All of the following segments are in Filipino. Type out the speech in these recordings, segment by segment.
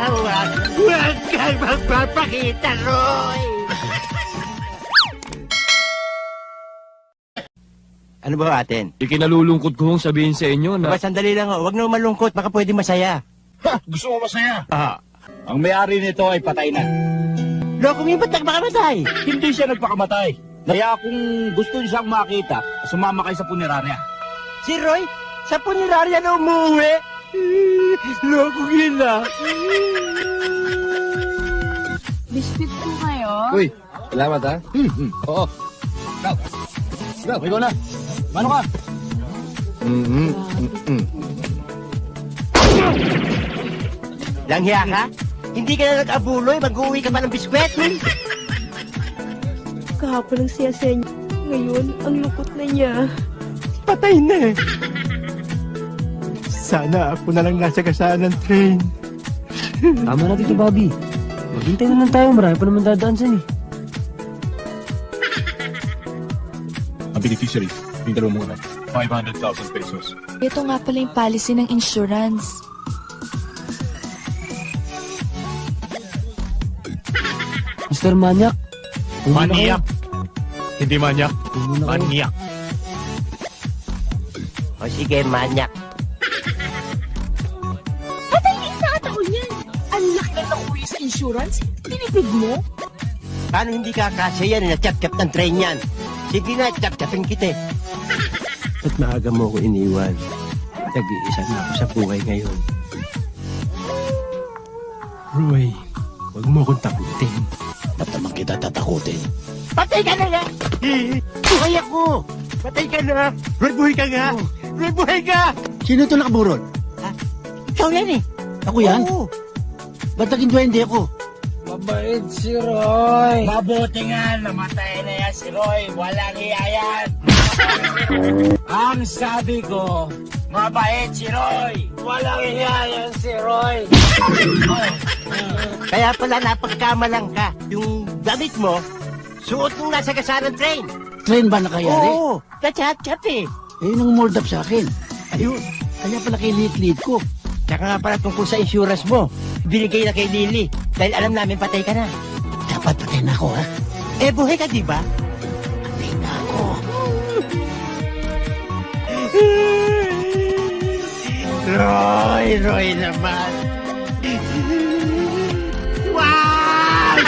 Huwag kang magpapakita, Roy! Ano ba atin? Ikinalulungkot ko hong sabihin sa inyo na... Ba, sandali lang, huwag na malungkot, baka pwede masaya. Ha! Gusto mo masaya? Ah, Ang may-ari nito ay patay na. lokong yung ba't nagpakamatay? Hindi siya nagpakamatay. Kaya kung gusto niyo siyang makita, sumama kayo sa punerarya. Si Roy, sa punerarya na umuwi. Lokong yun ah. Biscuit po kayo? Uy, salamat ha. Oo. Go. Go, ikaw na. Mano ka? Langhiya ka? Hindi ka na nag-abuloy, mag-uwi ka pa ng biskwet. Kahapon ang saya-saya niya. Ngayon, ang lungkot na niya. Patay na eh. Sana ako na lang nasa kasaan ng train. Tama na, Tito Bobby. Maghintay na lang tayo. Marami pa naman dadaan dyan eh. Ang beneficiary, yung dalawa muna. 500,000 pesos. Ito nga pala yung policy ng insurance. Mr. Manyak. Maniak. Hindi manyak. Maniak. Maniak. O sige, manyak. Patay na isa taon yan! Ang laki na nakuwi sa insurance. Tinipid mo? Paano hindi ka kasya yan? Na-chap-chap ng train yan. Sige na, chap-chapin kita. At maaga mo ako iniwan. Nag-iisa na ako sa buhay ngayon. Roy, huwag mo akong takutin. Ba't naman kita tatakutin? Patay ka na nga! Buhay ako! Patay ka na! Roy, buhay ka nga! Roy, buhay ka! Sino ito nakaburol? Ha? Ikaw yan eh! Ako yan? Oo. Ba't naging duwende ako? Mabait si Roy. Mabuti nga, namatay na yan si Roy. Walang iya yan. Ang sabi ko, mabait si Roy. Walang iya yan si Roy. Kaya pala napagkamalang ka. Yung damit mo, suot mong nasa kasaan ng train. Train ba nakayari? Oo, na-chat-chat eh. Eh, nang mold up sa akin. Ayun. Kaya pala kinilit-lit ko. Tsaka nga pala tungkol sa insurance mo, binigay na kay Lily. Dahil alam namin patay ka na. Dapat patay na ako, ha? Eh, buhay ka, di ba? Patay na ako. Roy naman. Wag!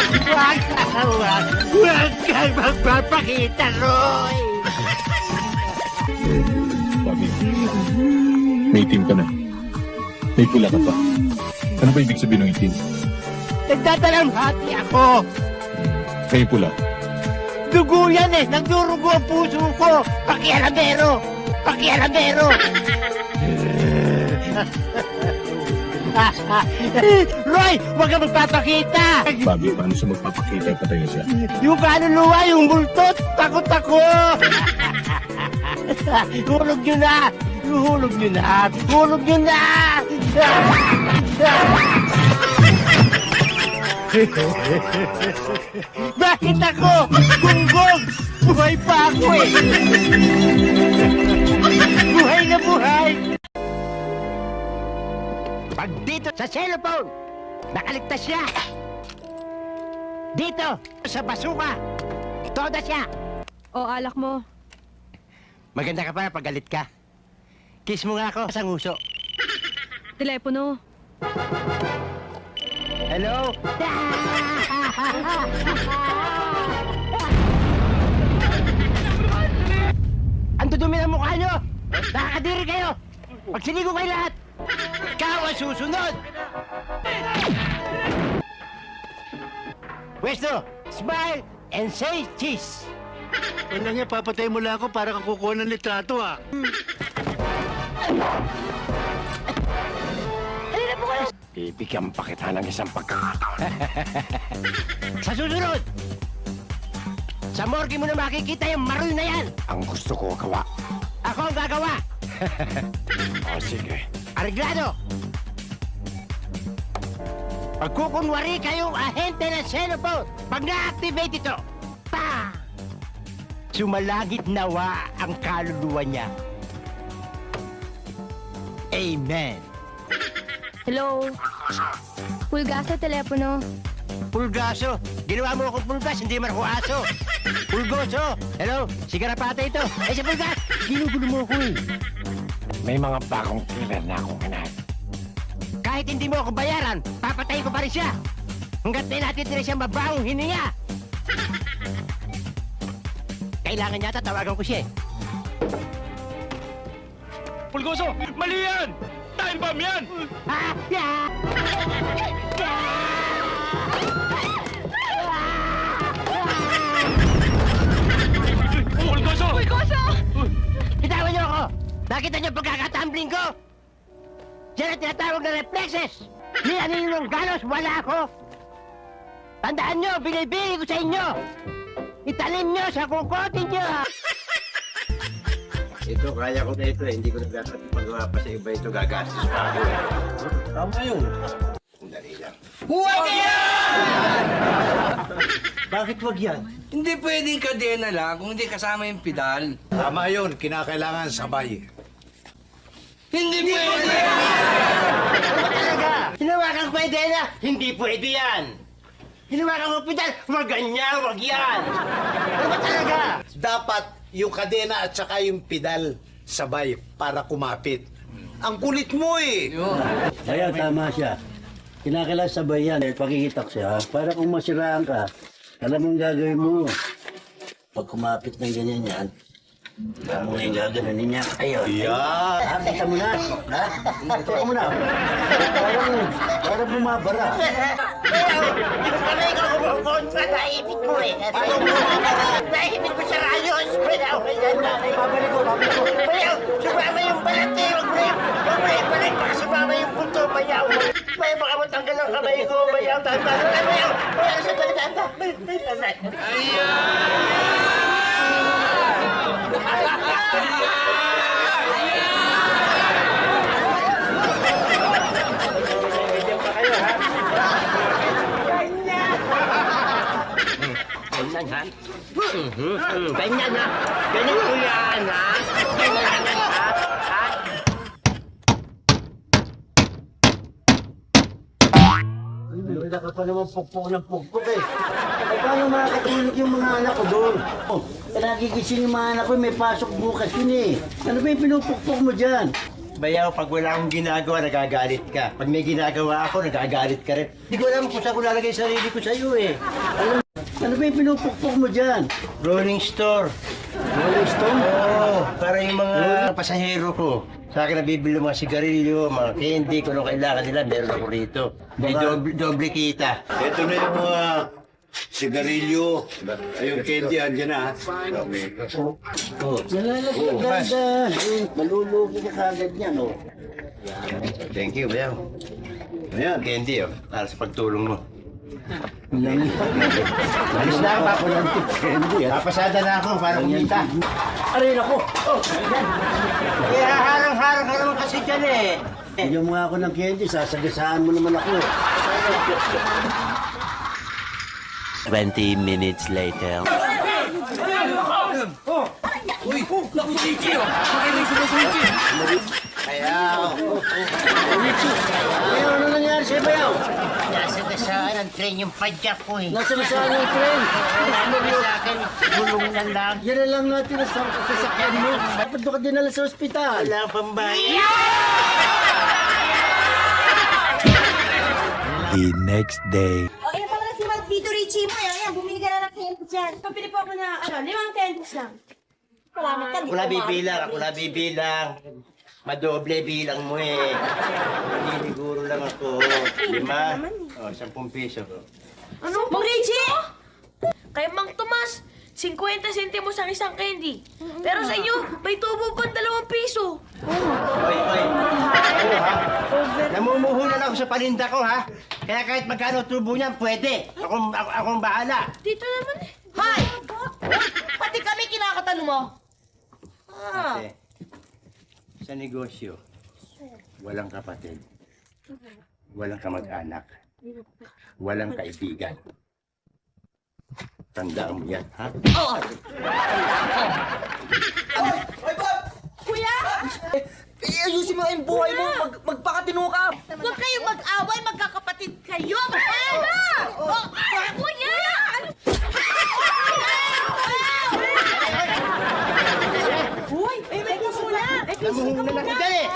Wag kang magpapakita, Roy! Bobby, may itim ka na. May pula ka pa. Ano ba ibig sabihin ng itim? Nagdadalamhati ako. May pula. Dugo yan eh. Nagdurugo ang puso ko. Pakialamero. Pakialamero. Roy, huwag kang magpapakita. Bobby, paano siya magpapakita? Patay na siya. Yung kaluluwa, yung multot, takot ako. Hulog nyo na. Hulog nyo na. Hulog nyo na. Bakit ako? Gunggong! Buhay pa ako eh! Buhay na buhay! Pag dito sa cellphone, nakaligtas siya! Dito, sa basuka, toda siya! O, alak mo. Maganda ka pa pag galit ka. Kiss mo nga ako sa nguso. Telepono. Hello? Ang dudumi ng mukha nyo! Nakakadiri kayo! Pagsiligo kayo lahat! Ikaw ang susunod! Pwesto, smile and say cheese! Wala nga, papatay mo lang ako para kang kukuha ng litrato, ha? Bibigyan pa kita ng isang pagkakataon. Sa susunod, sa morgue mo na makikita yung maroy na yan. Ang gusto ko gawa. Ako ang gagawa. O sige. Arreglado. Pagkukunwari kayong ahente ng cellphone, pag na-activate ito, pa! Sumalagit nawa ang kaluluwa niya. Amen. Hello? Pulgaso, telepono. Pulgaso. Ginawa mo akong pulgas, hindi man ako aso. Pulgoso. Hello, si Garapata ito. Eh, si Pulgas. Ginugulo mo ako eh. May mga bagong killer na akong hanap. Kahit hindi mo ako bayaran, papatayin ko pa rin siya. Hanggat may natitira siyang mabawang hininga. Kailangan yata tawagan ko siya eh. Pulgoso, mali yan! Time bomb yan! Ah! Yeah! Pulgoso! Bitawan niyo ako! Nakita niyo pagkakatumbling ko? Yan ang tinatawag na reflexes! Ni Aninong Galos, wala ako! Tandaan niyo, binibili ko sa inyo! Italim niyo sa kukotin niyo! Ito, kaya ko na ito eh. Hindi ko nagpagawa pa sa iba ito. Gagastos pa ako eh. Tama yun. Sandali lang. Huwag yan! Bakit wag yan? Hindi pwedeng kadena lang kung hindi kasama yung pedal. Tama yun, kinakailangan sabay. Hindi pwede! Ano ba talaga? Hinawakan ko pwede na, hindi pwede yan. Hinawakan ko pedal, wag ganyan, wag yan. Ano ba talaga? Dapat yung kadena at saka yung pedal sabay para kumapit. Ang kulit mo eh! Kaya tama siya. Kinakailangan sabay yan. Pakikitak siya. Para kung masiraan ka, alam mong gagawin mo. Pag kumapit ng ganyan yan, alam mo yung gagawin niya. Ayun. Yeah! Kita mo na. Ha? Kita mo na. Parang bumabara. Kami ko kumukontra, naipit ko eh. Naipit ko sa rayos. Bayaw. Sumama yung balat eh. Huwag mo ibalik. Baka sumama yung punto. Bayaw. Bayaw, baka matanggal ang kamay ko. Bayaw, tanda. Bayaw, sa tanda. Ganyan, ha? Ganyan, ha? Ganyan ko yan, ha? Ganyan, ha? Ha? Wala ka pa naman pukpok ng pukpok eh. Eh, paano makakatulog yung mga anak ko doon? Oh, nagigising yung mga anak ko, may pasok bukas yun eh. Ano ba yung pinupukpok mo dyan? Bayaw, pag wala akong ginagawa, nagagalit ka. Pag may ginagawa ako, nagagalit ka rin. Hindi ko alam kung saan ko lalagay sarili ko sa'yo, eh. Ano ba yung pinupukpok mo dyan? Rolling store. Rolling Stone? Oo, para yung mga pasahero ko. Sa akin nabibili mga sigarilyo, mga candy, kung ano kailangan nila, meron ako rito. May doble kita. Ito na yung mga sigarilyo. Ay, yung candy, andyan na. Nalalagay ka dahan. Malulugi ka kagad yan, oh. Thank you, Bayaw. Ayan. Candy, oh, para sa pagtulong mo. Alis na ako, walang candy, ah. Papasada na ako para kumita. Aray, ako! Kaya harang-harang ka naman kasi dyan, eh. Bigyan mo nga ako ng candy, sasagasaan mo naman ako. 20 minutes later. Uy! Naku, Chichi! Makinig sa Chichi! Bayaw. Ayaw, ano nangyari sa'yo, Bayaw? Nasa gasaan ang train yung padyak ko, eh. Nasa nasaan yung tren? Ano sa akin, gulong na lang. Yan na lang natin sa sasakyan mo. Dapat doon ka dinala sa ospital. Wala pang bayan. The next day. O, yan pala si Vito Richie mo. Yan, bumili ka na ng candy dyan. Pabili po ako na, 5 candies lang. Salamat ka. Ako na bibilang. Madoble bilang mo, eh. Nililiguro lang ako. 5. O, 10 piso. Ano? Mang Richie! Kay Mang Tomas, 50 centimos ang isang candy. Pero sa inyo, may tubo pa 2 piso. Oy. Ano, ha? Namumuhunan ako sa paninda ko, ha? Kaya kahit magkano tubo niyan, pwede. Akong bahala. Dito naman eh. Hay! Pati kami kinakatalo mo. Kasi, sa negosyo, walang kapatid, walang kamag-anak, walang kaibigan. Tandaan mo yan, ha? Oo. Kuya! Ayusin mo yung buhay mo! Magpakatino ka! Huwag kayong mag-away, magkakapatid Kayo! Ako yan! Uy, may kusula. Namuhuna na kita eh!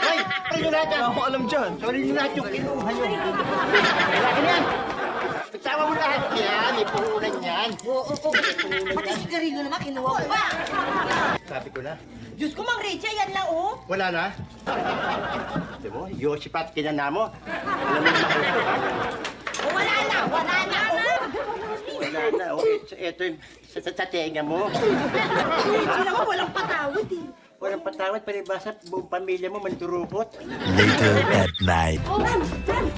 Hoy! Kayo lahat yan! Ako alam dyan! Sorry nyo lahat yung kinuha nyo! Wala ka yan! Pagsama mo lahat yan! Ipuhunan yan! Pati sigarilyo naman, kinuha ko pa. Sabi ko na. Diyos ko, Mang Richie, yan lang, oh. Wala na? Sabi mo, Yosipat kinana mo. Alam mo naman ito, ha? Oh, wala na, oh. Wala na. O, ito yung sa tenga mo. Richie naman, walang patawad, eh. Walang patawad, palibasa, buong pamilya mo mandurukot. Later at night. Oh, ma'am,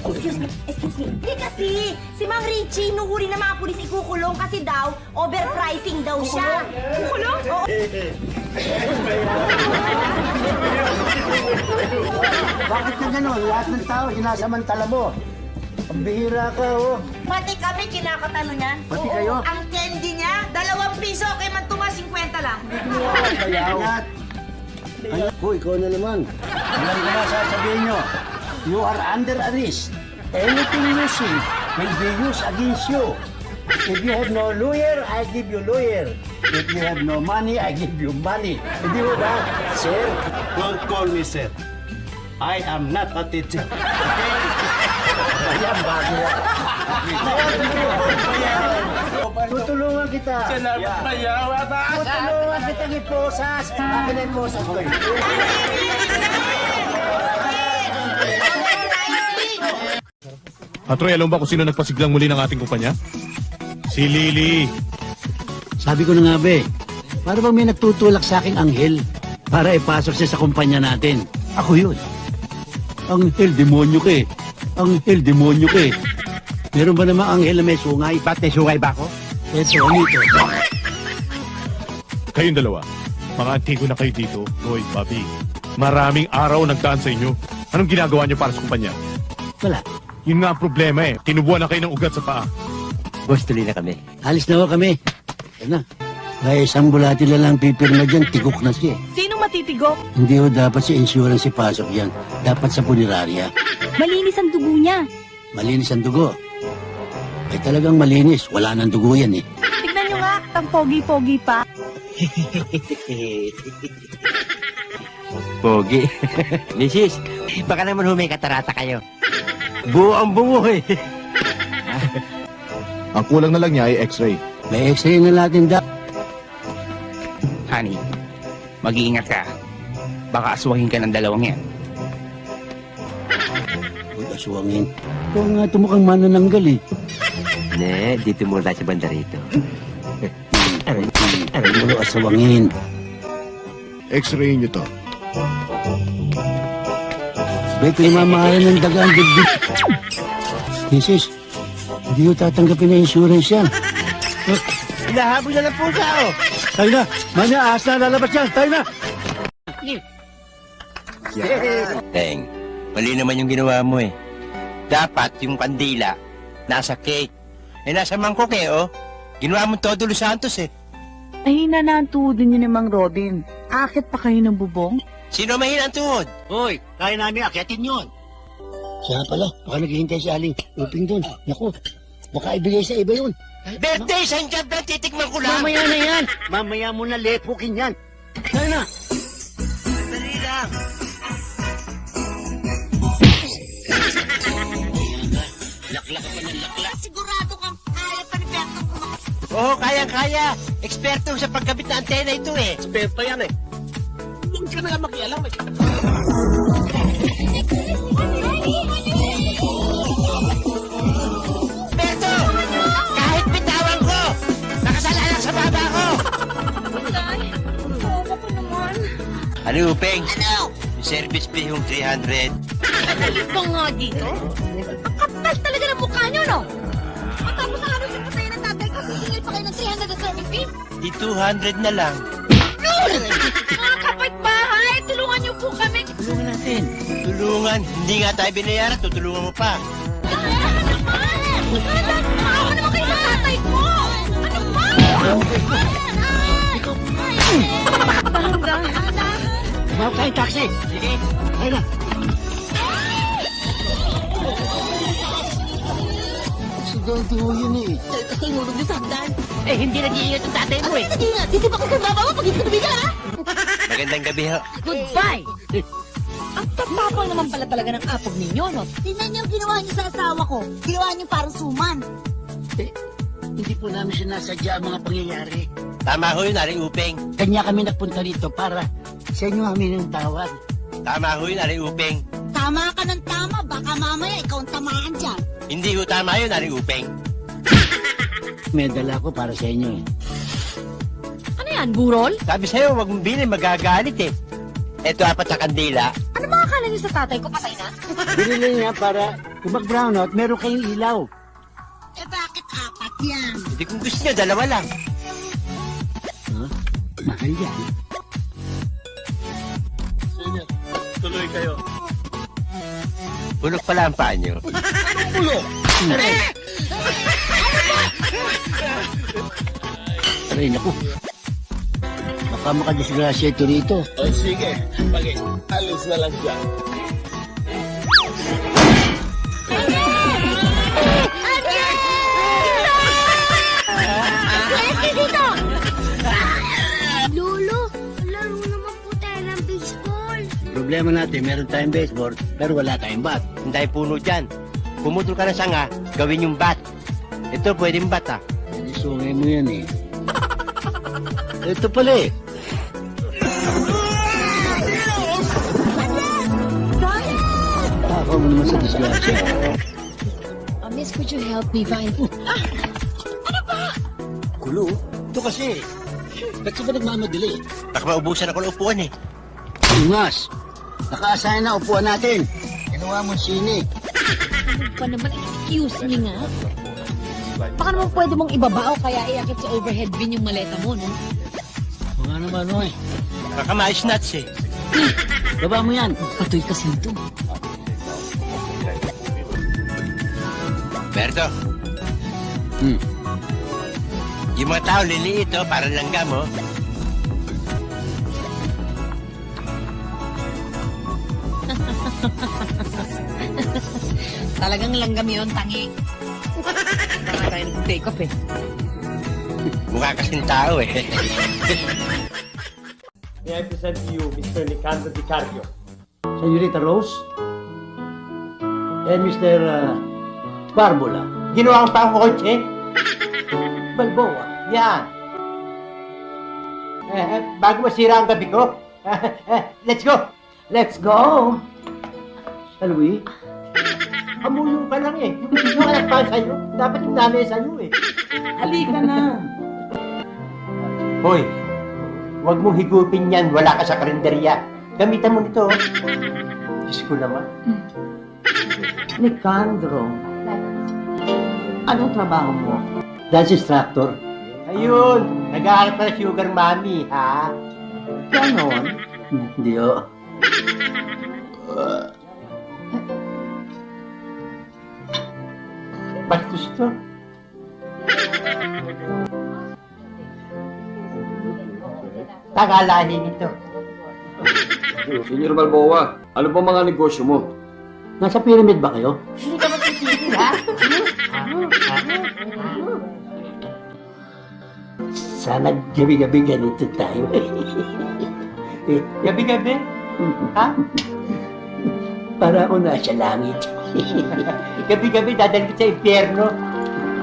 excuse me. Hindi kasi, si Mang Richie, nung huli na mga pulis ikukulong kasi daw, overpricing daw siya. Kukulong? Oo. Bakit ka gano'n? Lahat ng tao, sinasamantala mo. Ang bihira ka, oh. Pati kami kinakatalo niyan. Pati Oo, kayo? Ang candy niya, 2 piso, kay Mantuma 50 lang. Lahat. Hoy, ikaw na naman. Alam ko na sasabihin nyo. You are under arrest. Anything you say will be used against you. If you have no lawyer, I give you lawyer. If you have no money, I give you money. Hindi mo ba? Sir, don't call me sir. I am not a teacher. Ayan, bago yan. Tutulungan kita. Tutulungan kita ni Posas. Akin na yung Posas ko. Patroy, alam ba kung sino nagpasiglang muli ng ating kumpanya? Si Lily. Sabi ko na nga be, para bang may nagtutulak sa aking anghel para ipasok siya sa kumpanya natin. Ako yun. Anghel, demonyo ka eh. Anghel, demonyo ka eh. Meron ba namang anghel na may sungay? Ba't may sungay ba ako? Eto, anito. Kayong dalawa, mga antigo na kayo dito, Roy, Bobby. Maraming araw nagdaan sa inyo. Anong ginagawa niyo para sa kumpanya? Wala. Yun nga ang problema eh. Tinubuan na kayo ng ugat sa paa. Boss, tuloy na kami. Alis na ho kami. Yan na. Kaya isang bulati na lang pipirma dyan, tigok na siya. Sino matitigok? Hindi ho dapat sa insurance ipasok yan. Dapat sa punerarya. Malinis ang dugo niya. Malinis ang dugo. Ay talagang malinis. Wala nang dugo yan eh. Tignan nyo nga, ang pogi-pogi pa. Pogi. Mrs., baka naman humay katarata kayo. Buo ang bungo eh. Ang kulang na lang niya ay x-ray. May x-ray na natin da. Honey, mag-iingat ka. Baka aswangin ka ng dalawang yan. Huwag aswangin. Ikaw nga tumukang manananggal eh. Ne, dito muna tayo sa banda rito. Aray mo aswangin. X-ray niyo to. May pinamamahalan ng daga ang dibdib. Mrs., hindi ko tatanggapin na insurance yan. Hinahabol na lang po siya, oh. Tayo na! Manya, ahas na lalabas yan! Tayo na! Teng, mali naman yung ginawa mo eh. Dapat yung kandila nasa cake. Eh, nasa mangkok eh, oh. Ginawa mo todo Los Santos eh. Mahina na ang tuhod niyo ni Mang Robin. Akit pa kayo ng bubong? Sino mahina ang tuhod? Hoy, kaya namin akyatin yun. Siya pala, baka naghihintay si Aling Uping doon. Naku, baka ibigay sa iba yun. Birthday, San Job na titikman ko lang. Mamaya na yan! Mamaya mo na lepukin yan! Tayo na! Dali lang. Laklak ka ng laklak. Sigurado kang kaya pa ni Berto kumakas. Oo, kaya-kaya. Eksperto sa pagkabit na antena ito eh. Eksperto yan eh. Hindi ka na lang makialam eh. Berto! Kahit bitawan ko, nakasalalak sa baba ko! Tawa ko naman. Ano, Upeng? Ano? Yung service fee yung 300. Nagalit pa nga dito? Ang kapal talaga ng mukha nyo, no? Matapos ang halos yung patay ng tatay ko, sisingil pa kayo ng 300 na service fee? Di 200 na lang. Mga kapitbahay, tulungan niyo po kami. Tulungan natin. Tulungan. Hindi nga tayo binayaran, tutulungan mo pa. Maawa naman kayo ng tatay ko! Ano ba? Tumawag tayo taxi! Sige. Tayo na! Importante ho yun eh. Tinulog niyo sa hagdan. Eh, hindi nag-iingat ang tatay mo eh. Hindi nga, hindi ba kasi baba mo pag hindi ka ha? Magandang gabi ho. Goodbye! Ang tapapang naman pala talaga ng apog ninyo, no? Tingnan niyo ang ginawa niyo sa asawa ko. Ginawa niyo parang suman. Hindi po namin sinasadya ang mga pangyayari. Tama ho yun, Aling Upeng. Kanya kami nagpunta rito para sa inyo amin ng tawad. Tama ho yun, Aling Upeng. Tama ka ng tama, baka mamaya ikaw ang tamaan dyan. Hindi ho tama yun, Aling Upeng. May dala ko para sa inyo eh. Ano yan, burol? Sabi sa'yo, huwag mong bilhin, magagalit eh. Eto, 4 sa kandila. Ano ba akala niyo sa tatay ko? Patay na? Binili niya para kung mag-brownout, meron kayong ilaw. Eh bakit 4 yan? Hindi kung gusto niya, 2 lang. Huh? Mahal yan. Tuloy kayo. Bulok pala ang paa niyo. Aray, naku. Baka makadisgrasya ito rito. O sige, alis na lang siya. Lolo, laro naman po tayo ng baseball. Problema natin, meron tayong baseball, pero wala tayong bat. Hindi tayo puno dyan. Pumutol ka ng sanga, gawin yung bat. Ito, pwedeng bat ah. Sungay mo yan eh. Ito pala eh. Ako mo naman sa disgrasya. Miss, could you help me find... Kulo? Ito kasi. Ba't ka ba nagmamadali? Baka maubusan ako ng upuan eh. Ingas. Nakaasayan na upuan natin. Ginawa mo sinig. Pa naman, excuse me nga. Baka naman pwede mong ibaba o kaya iakit sa overhead bin yung maleta mo, no? Mga naman, oy. Baka mais nuts eh. Baba mo yan. Patoy kasi ito. Berto, yung mga tao liliit oh, parang langgam oh. Talagang langgam yun, tangi. Baka tayo nag-take off eh. Mukha kasing tao eh. May I present to you Mr. Nicandro Dicardio. Senorita Rose. And Mr. Barbola. Ginawa ang pang kotse. Balboa. Yan. Bago masira ang gabi ko. Let's go. Let's go! Shall we? Amulong ka lang eh. Yung anak pa sa'yo. Dapat yung nanay sa'yo eh. Halika na. Hoy, huwag mong higupin yan. Wala ka sa karinderya. Gamitan mo nito. Diyos ko naman. Nicandro, anong trabaho mo? Dance instructor. Ayun, nag-aaral pa na sugar mommy, ha? Ganon. Hindi o. Bastos to. Tagalahin nito. Senyor Balboa, ano ba mga negosyo mo? Nasa pyramid ba kayo? Hindi ka matitigil, ha? Sana gabi-gabi ganito tayo. Gabi-gabi? Ha? Para ako nasa langit. Gabi-gabi dadalhin sa impyerno.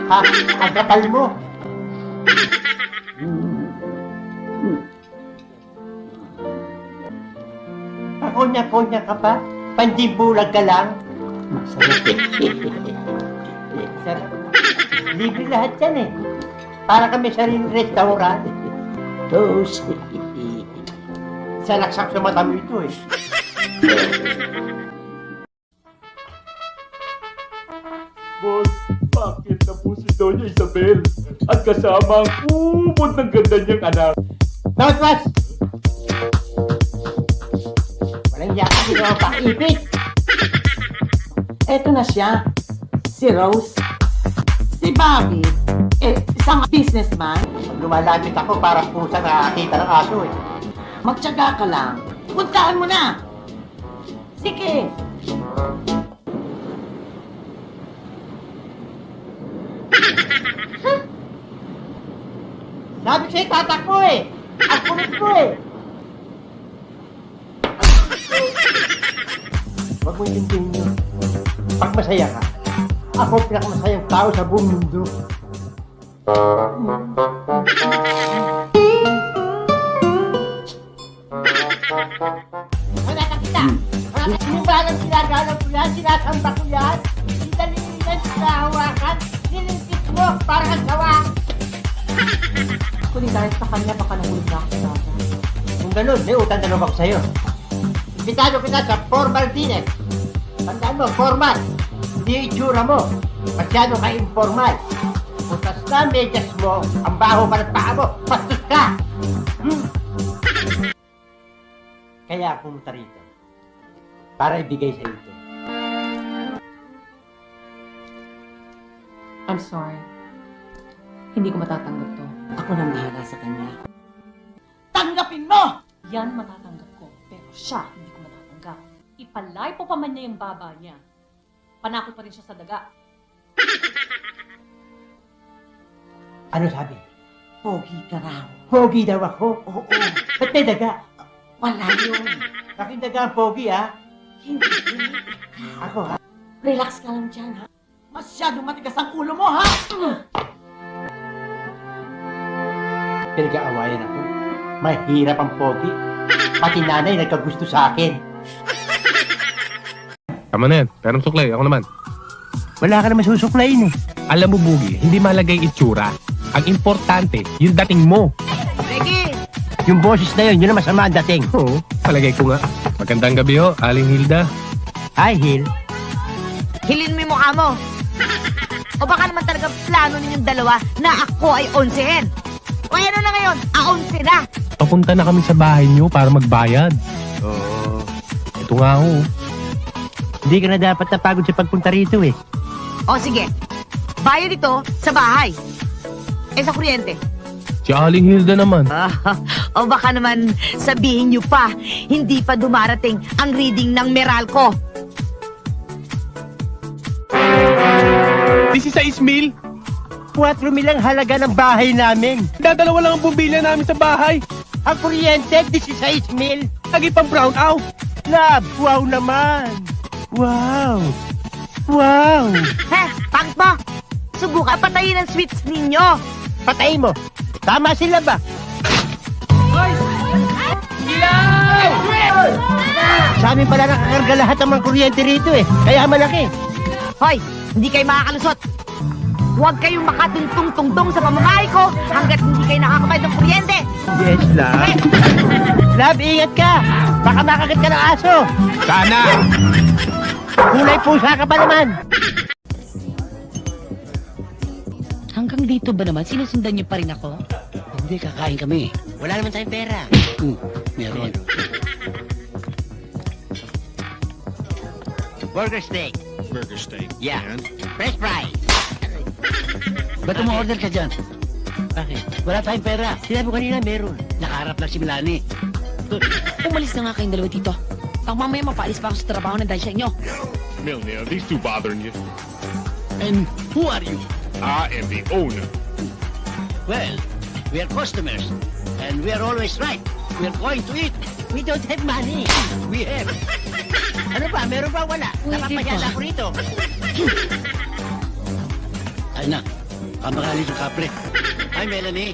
Ha? Ang kapal mo. Pakonya-konya ka pa? Pandimbulag ka lang? Masarap eh. Sarap. Libre lahat yan eh. Para kami sariling restaurant. Toast. Sa laksak sa mata mo ito eh. Boss, bakit na po si Doña Isabel? At kasama ang umod ng ganda niyang anak. Northwest! Walang yakin ginawa pa. Ipit! Eto na siya. Si Rose. Si Bobby. Isang businessman. Pag lumalapit ako, parang pusa nakakita ng aso eh. Magtyaga ka lang. Puntahan mo na. Sige. Sabi sa'yo, tatakbo eh. Ang kulit ko eh. Huwag mo intindihin yun. Pag masaya ka, ako ang pinakamasayang tao sa buong mundo. Wala ka kita! Hindi ba lang sinaganap ko yan? Sinasamba ko yan? Sinalilinan, sinahawakan, nilimpit mo para kang gawa! Kung dahil sa kanya, baka nahulog na ako sa akin. Kung ganun, may utang na ako sa'yo. Imbitado kita sa formal dinner. Tandaan mo, formal. Hindi yung itsura mo. Masyado ka informal. Putas na medyas mo, ang baho pa ng paa mo, bastos ka! Kaya ako pumunta rito. Para ibigay sa ito. I'm sorry. Hindi ko matatanggap to. Ako nang bahala sa kanya. Tanggapin mo! Yan matatanggap ko. Pero siya, hindi ko matatanggap. Ipalay po pa man niya yung baba niya. Panakot pa rin siya sa daga. Ano sabi? Pogi ka raw. Pogi daw ako? Oo. Ba't may daga? Wala yun. Laking daga ang pogi, ha? Hindi. Ako, ha? Relax ka lang dyan, ha? Masyado matigas ang ulo mo, ha? Pinag-aawayan ako. Mahirap ang pogi. Pati nanay nagkagusto sa akin. Tama na yan. Pero suklay, ako naman. Wala ka naman susuklayin, eh. Alam mo, Bugi, hindi malagay itsura. Ang importante, yung dating mo. Yung boses na yun ang masama ang dating. Oo, palagay ko nga. Magandang gabi ho, Aling Hilda. Hi, Hil. Hilin mo yung mukha mo. O baka naman talaga plano ninyong dalawa na ako ay 11. O ano na ngayon? 11 na. Papunta na kami sa bahay niyo para magbayad. Oo. Ito nga ho. Hindi ka na dapat napagod sa pagpunta rito, eh. O sige, bayad ito sa bahay. Sa kuryente. Si Aling Hilda naman. O baka naman sabihin niyo pa, hindi pa dumarating ang reading ng Meralco. 16 mil? 4 mil ang halaga ng bahay namin. Dadalawa lang ang bumbilya namin sa bahay. Ang kuryente, 16 mil. Lagi pang brown out. Love, wow naman. Wow. Wow. Pangit mo! Subukan patayin ang switch ninyo. Patay mo. Tama sila ba? Sa amin pala nakakarga lahat ng mga kuryente rito, eh. Kaya malaki. Hoy, hindi kayo makakalusot. Huwag kayong makatungtong-tungtong sa pamamahay ko hanggat hindi kayo nakakabayad ng kuryente. Yes, love. Love, ingat ka. Baka makakit ka ng aso. Sana! Kulay pusa ka ba naman? Hanggang dito ba naman? Sinusundan niyo pa rin ako? Hindi, kakain kami. Wala naman tayong pera. Meron. Burger steak. Burger steak. Yeah. French fries. Ba't umorder ka dyan? Bakit? Wala tayong pera. Sinabi ko kanina meron. Nakaharap lang si Milani. Umalis na nga kayong dalawa dito. Pang mamaya mapaalis pa ako sa trabaho ng dahil sa inyo. Milne, are these two bothering you? And who are you? I am the owner. Well, we are customers. And we are always right. We are going to eat. We don't have money. We have. Ano ba? Meron ba? Wala. Napapayala ako rito. Ay na. Kamakalit yung kapre. Hi, Melanie.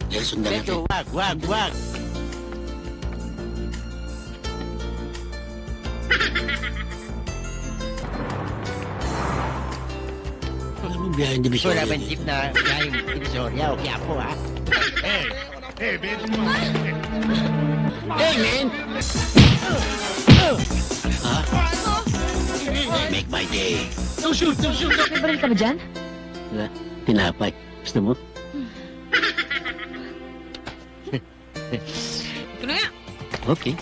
Dahil sundan natin. Wag. Alam mo, biyahe yung division. Wala bang jeep na yung Divisoria o Quiapo, ha? Hey, bitch. Hey, man! Ha? Make my day. Don't shoot! May baril ka ba dyan? Wala. Tinapay. Gusto mo? Ito na nga. Okay.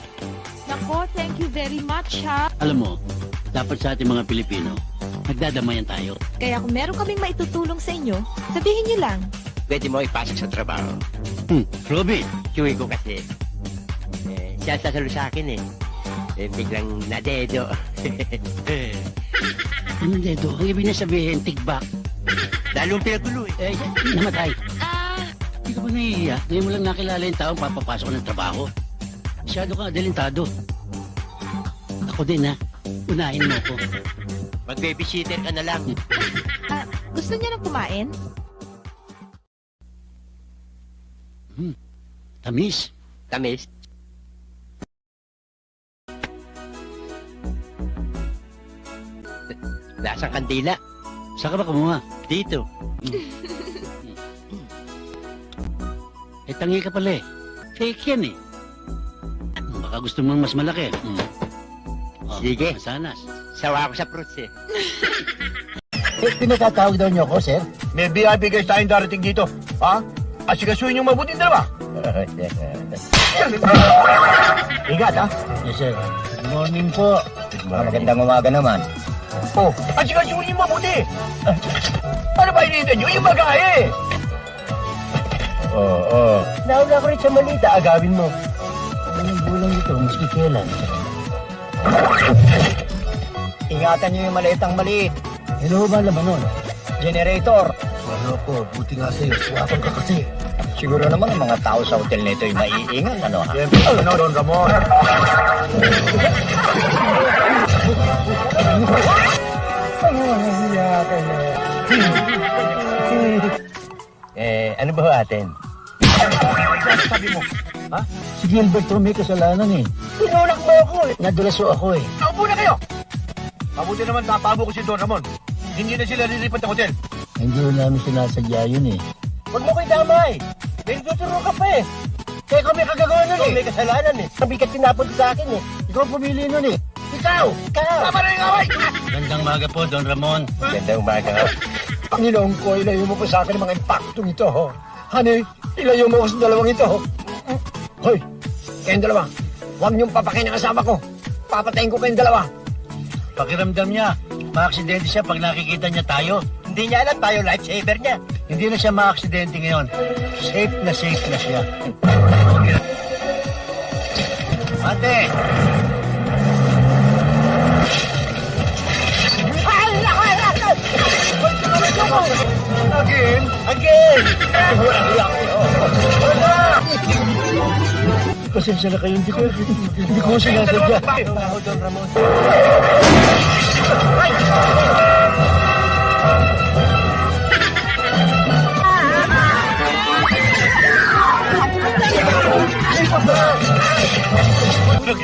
Nako, thank you very much, ha? Alam mo, dapat sa ating mga Pilipino, nagdadamayan tayo. Kaya kung meron kaming maitutulong sa inyo, sabihin niyo lang. Pwede mo ipasok sa trabaho. Robin! Chewy ko kasi. Siya sasalo sa akin eh. Biglang nadedo. Ano dedo? Ang ibig na sabihin, tigbak. Lalong pinagulo eh. Hindi namatay. Hindi ka ba nahihiya? Ngayon mo lang nakilala yung taong papapasok ng trabaho. Masyado ka adelantado. Ako din ha. Unahin mo ko. Mag-babysitter ka na lang. Gusto niya na kumain? Tamis. Tamis. Lasang kandila. Saan ka ba kumuha? Dito. Eh, tangi ka pala eh. Fake yan eh. Baka gusto mong mas malaki. Oh, Sige. Masanas. Sawa ako sa fruits eh. Pinatatawag daw niyo ako, sir? May VIP guys tayong darating dito. Ha? Asikasuhin yung mabuting dalawa. Ingat ha? Yes, sir. Good morning po. Magandang umaga naman. Oh, asikasuhin yung mabuti. Ano ba hinihintay nyo? Yung magahe. Oo. Nauna ko rin sa malita. Agawin mo. Anong bulang ito, maski kailan. Ingatan niyo yung maliitang maliit. Ano ba laman nun? Generator. Ano po, buti nga sa'yo. Suwapang ka kasi. Siguro naman ang mga tao sa hotel nito ay maiingat, ano ha? Ano, Don Ramon? Ano ba atin? Sabi mo, Ha? Si Gilbert to may kasalanan eh. tinulak mo ako eh. Nadulaso ako eh. Naupo na kayo. Mabuti naman tapago ko si Don Ramon. Hindi na sila lilipat ng hotel. Hindi ko namin sinasadya yun eh. Huwag mo ko'y damay. May tuturo ka pa eh. Kaya kami kagagawa nun eh. May kasalanan eh. Sabigat sinapon sa akin eh. Ikaw pumili nun eh. Ikaw! Tama na yung away! Gandang maga po, Don Ramon. Ganda umaga nga. Panginoon ko, ilayo mo po sa akin ang mga impaktong ito. Ho. Honey, ilayo mo ko sa dalawang ito. Hoy, kayong dalawa. Huwag niyong papakain ang asawa ko. Papatayin ko kayong dalawa. Pakiramdam niya, maaksidente siya pag nakikita niya tayo. Hindi niya alam tayo lifesaver niya. Hindi na siya maaksidente ngayon. Safe na siya. Ate! Again! Pasensya na kayo, hindi ko sinasadya. Don Ramon.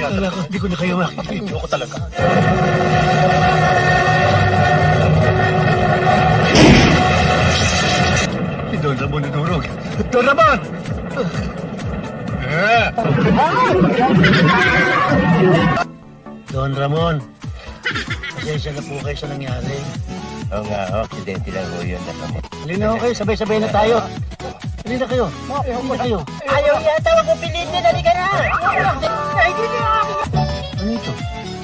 Wala ko, hindi ko na kayo makikita. Ako talaga. Si Don Ramon nadurog. Don Ramon! Don Ramon, pasensya na po kayo sa nangyari. Oo nga, aksidente lang ho yun. Halina ho kayo, sabay-sabay na tayo. Halina kayo. Halina kayo. Ayaw yata, huwag mo pilitin. Halika na. Ano ito?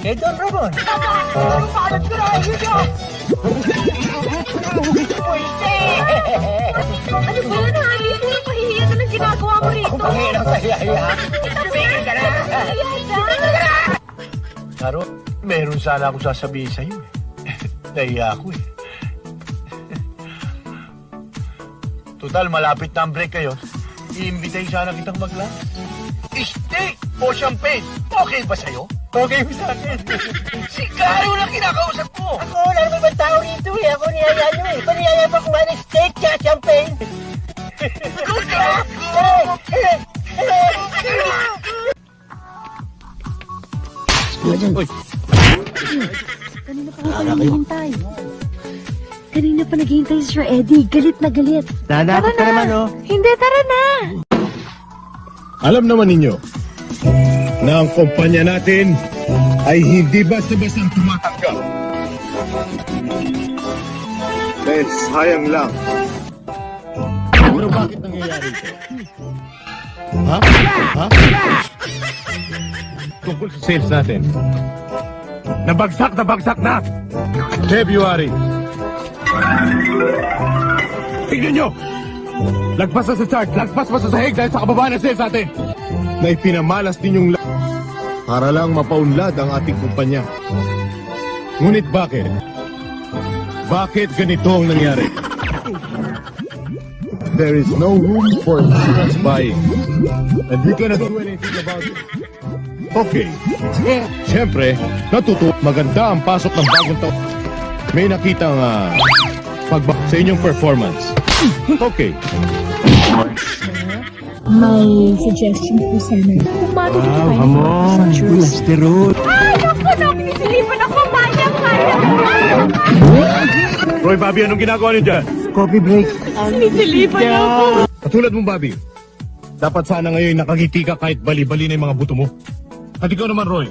Kay Don Ramon. Paano ko na ayun yun? Ano ba yan, Honey? Puro pahihiya na lang ginagawa mo rito. Panginoon sa hiya. Tumigil ka na. Karo, meron sana akong sasabihin sa'yo eh. Nahiya ako eh. Total, malapit na ang break kayo. I-imbitahin sana kitang mag-lunch. Steak o champagne. Okay ba sa'yo? Okay mo sa akin. Si Caro lang kinakausap mo. Ako, wala naman ibang tao rito eh. Ako niyaya nyo eh. Paniyaya mo kumain ng steak tsaka champagne. Good luck! Kanina pa ako naghihintay. Kanina pa naghihintay si Sir Eddie. Galit na galit. Nanakot ka naman oh. Hindi, tara na. Alam naman ninyo na ang kumpanya natin ay hindi basta-basta tumatanggap. Dahil sayang lang. Pero bakit nangyayari ito? Ha? Tungkol sa sales natin. Nabagsak na! February. Tignan nyo! Lagpas na sa chart, lagpas pa sa sahig dahil sa kababaan ng sales natin. Na ipinamalas ninyong para lang mapaunlad ang ating kumpanya. Ngunit bakit? Bakit ganito ang nangyari? there is no room for insurance buying. And we cannot do anything about it. Okay. Siyempre, maganda ang pasok ng bagong taon. May nakitang sa inyong performance. Okay. May suggestion po sana. Pumato dito kayo. Come on, cholesterol. Ay, naku, pinipilipan ako. Kaya. Roy, Bobby, anong ginagawa niyo dyan? Coffee break. Pinipilipan ako. Katulad mo, Bobby. Dapat sana ngayon nakangiti ka kahit bali-bali na yung mga buto mo. At ikaw naman, Roy.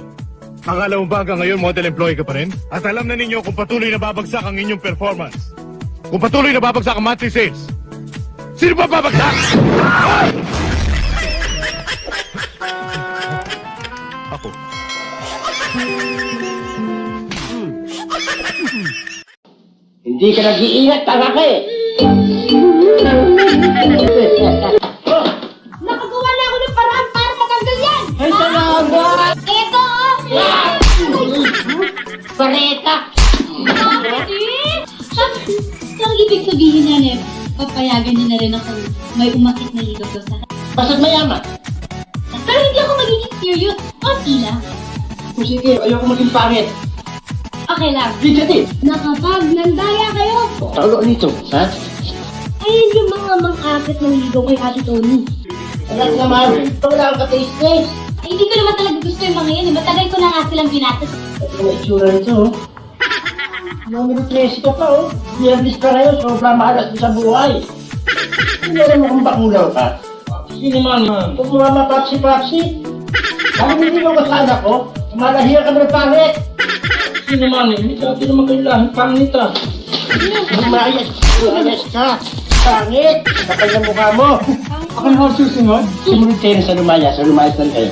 Akala mo ba hanggang ngayon model employee ka pa rin? At alam na ninyo kung patuloy na babagsak ang inyong performance. Kung patuloy na babagsak ang monthly sales. Sino ba babagsak? Ako. Hindi ka nag-iingat, tanga ka eh. Nakagawa na ako ng paraan para matanggal yan! Ay, salamat! Ito! Pareta! Ang ibig sabihin niya, Nep, papayagan niya na rin ako may umakit na ligaw ko sa akin. Basta't mayaman. Pero hindi ako magiging serious. Konti lang. Kung sige, ayoko maging pangit. Okay lang. Bigati! Nakapagnandaya kayo. Taulo nito, ha? Ayun yung mga mang-akit ng ligaw kay Ate Tony. Anak naman, wala kang kataste. Ay, hindi ko naman talaga gusto yung mga yan. Matagal ko na nga silang pinatas. Ito ang itsura nito, oh. Numero 13 ka pa, oh. Biyernes ka ngayon, sobrang mahalas mo sa buhay. Hindi alam mo kung bakulaw ka. Sino man, kung mga mapapsi-papsi. Bakit hindi mo kasana ko? Malahiya ka ng pangit. Sino man, hindi ka naman kailangan pangit, ah. Lumayas ka. Pangit! Kapal na mukha mo. Ako na ako susunod. Sumunod kayo sa lumayas. So lumayas lang kayo.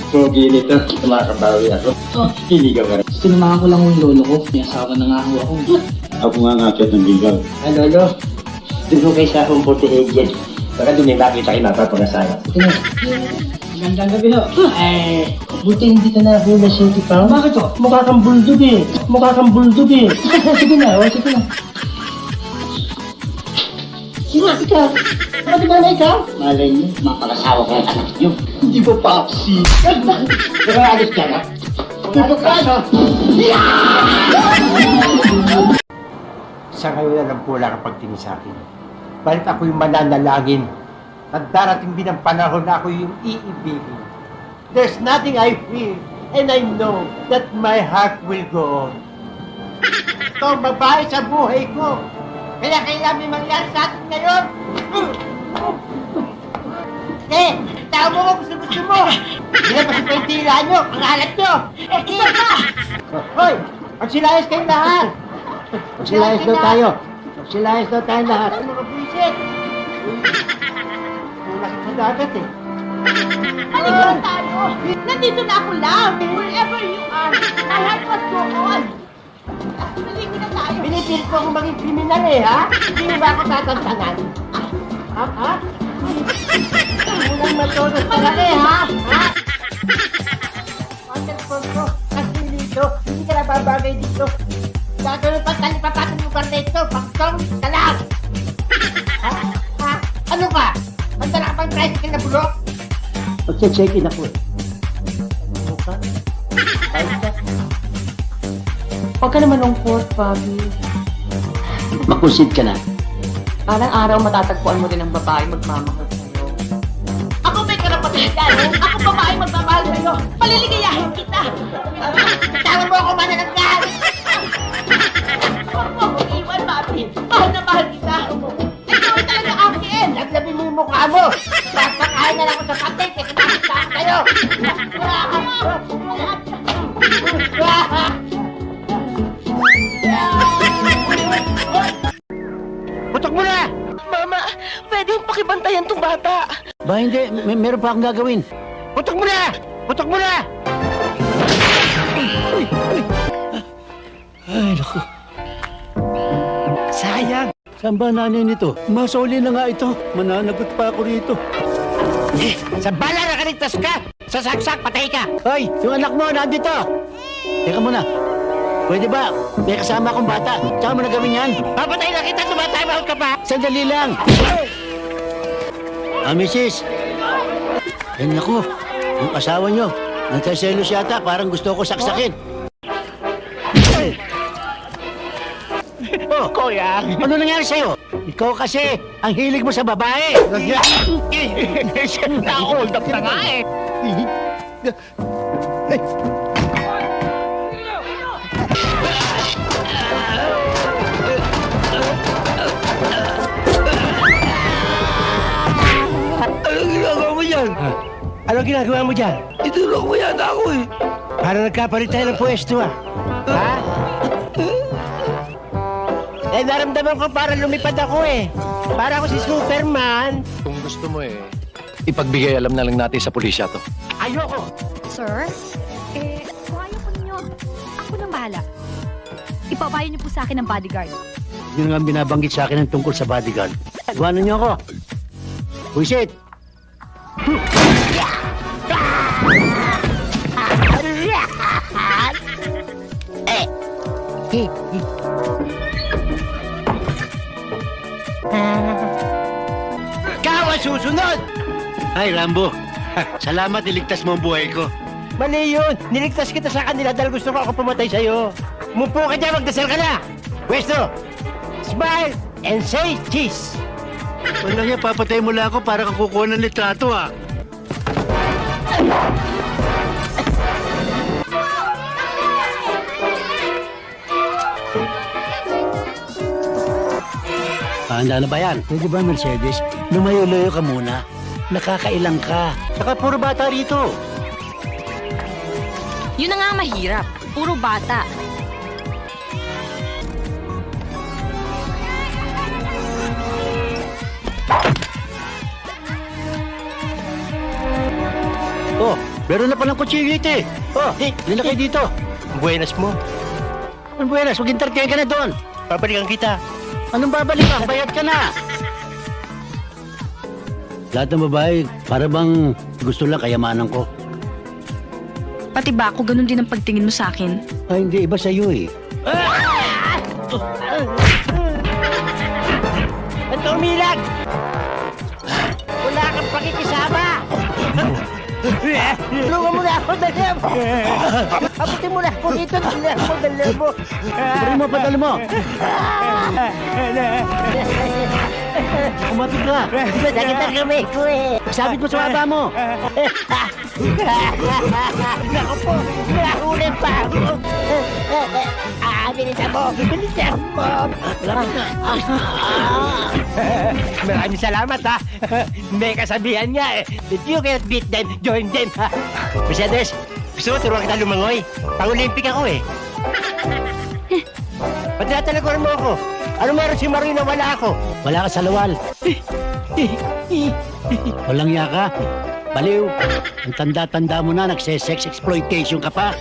Pogi nito. Tumakabawi ako. Hiligaw ka rin. Sinamahan ko lang yung lolo ko. May asawa na nga ako. Ako nga ngakit ng ligaw. Lolo, doon ko kayo sa home porty agent. Baka doon may makita kayo mapapangasaya. Magandang gabi ho. Buti hindi ka na hula city pa. Bakit ho? Mukha kang bulldog eh. Mukha kang bulldog eh. Sige na, oh, sige na. Sige na, ikaw. Pati ba na ikaw? Malay niyo, mapakasawa ka ng anak niyo. Hindi ba, Papsi? Pero alis ka na. Tutok ka na. Sa ngayon alam ko wala kapag tingin sa akin. Balit ako yung mananalangin at darating din ang panahon na ako yung iibigin. There's nothing I feel and I know that my heart will go on. Ito ang babae sa buhay ko. Kaya kailangan may mangyari sa atin ngayon. Tao mo kung gusto mo. Hindi na pa si Pentila nyo, ang alat nyo. Isa pa! Hoy, magsilayas kayong lahat. Magsilayas daw tayo. Magsilayas daw tayo lahat. Ano mga buwisit? Kulakit sa dagat eh. Halika tayo! Nandito na ako lang! Wherever you are, I have what's go on! Halika na tayo! Pinipilit ko akong maging kriminal eh, ha? Hindi mo ba ako tatantangan? Ha? Walang matunos talaga eh, ha? Wonderful ko, kasi dito, hindi ka nababagay dito. Gagawin pa talipapatan yung kwarteto, pagtong ka lang! Ha? Ano ba? Handa na ka pang tricycle na bulok? Magche-check-in ako eh. Ano ka? Ayos ka? Huwag ka naman lungkot, Bobby. Makusid ka na. Araw-araw matatagpuan mo din ang babae magmamahal sa'yo. Ako may karapatan yan! Ako babae magmamahal sa'yo! Paliligayahin kita! Tawag mo ako manananggal! Huwag mo akong iwan, Bobby! Mahal na mahal kita! Ikaw ay talaga akin! Laglabi mo yung mukha mo! Papakain na lang ako sa patay kasi makita ako sa'yo! Putok mo na! Mama, pwede yung pakibantayan tong bata. Ba hindi, meron pa akong gagawin. Putok mo na! Putok mo na! Ay, naku. Sayang! Saan ba nanay nito? Masoli na nga ito. Mananagot pa ako rito. Sa bala nakaligtas ka! Sa saksak, patay ka! Hoy, yung anak mo nandito. Teka muna. Pwede ba? May kasama akong bata. Tsaka mo na gawin yan. Papatay na kita, tumatime out ka pa! Sandali lang. Misis. Yan ako. Yung asawa nyo. Nagkaselos yata. Parang gusto ko saksakin. Oh, Kuya! ano nangyari sa'yo? Ikaw kasi, ang hilig mo sa babae. Na-hold up na nga eh! Anong ginagawa mo dyan? Anong ginagawa mo dyan? Itulog mo yata ako eh. Parang nagkapalit tayo ng pwesto ah. Ha? Eh, naramdaman ko para lumipad ako eh. Para ako si Superman. Kung gusto mo ipagbigay alam na lang natin sa pulisya to. Ayoko! Sir, kung ayaw po ninyo, ako nang bahala. Ipapayo niyo po sa akin ng bodyguard. Yun nga ang binabanggit sa akin ng tungkol sa bodyguard. Iwanan niyo ako. Buisit! Ikaw ang susunod! Ay, Rambo. Salamat, niligtas mo ang buhay ko. Mali yun! Niligtas kita sa kanila dahil gusto ko ako pumatay sa'yo. Umupo ka dyan, magdasal ka na! Pwesto! Smile and say cheese! Wala niya, papatay mo lang ako para kang kukuha ng litrato, ah. Handa na ba yan? Pwede ba, Mercedes? Lumayo-layo ka muna. Nakakailang ka. Saka puro bata rito. Yun na nga ang mahirap. Puro bata. Oh, meron na palang kutsilyo ito eh. Oh, hindi na kayo dito. Buenas mo. Ang buenas, huwag entertain ka na doon. Babalikan kita. Anong babalikan? Bayad ka na. Lahat ng babae, para bang gusto lang kayamanan ko. Pati ba ako ganun din ang pagtingin mo sa akin? Ay, hindi. Iba sa'yo eh. Ba't ka umilag? Wala kang pakikisama! Tulungan mo na ako, dali mo! Abutin mo na ako dito, dali mo! Pari mo, padali mo! Kumapit ka! Sakit ang kamay ko eh! Sabit mo sa baba mo! Naku po! Nahuli pa ako! Bilisan mo! Bilisan mo! Maraming salamat ha! May kasabihan nga eh! If you cannot beat them, join them! Mercedes, gusto mo turuan kita lumangoy? Pang-Olympic ako eh! Ba't tinatalaguran mo ako? Ano meron si Marie na wala ako? Wala ka sa lawal. Walang yaka. Baliw. Ang tanda-tanda mo na, nagse-sex exploitation ka pa.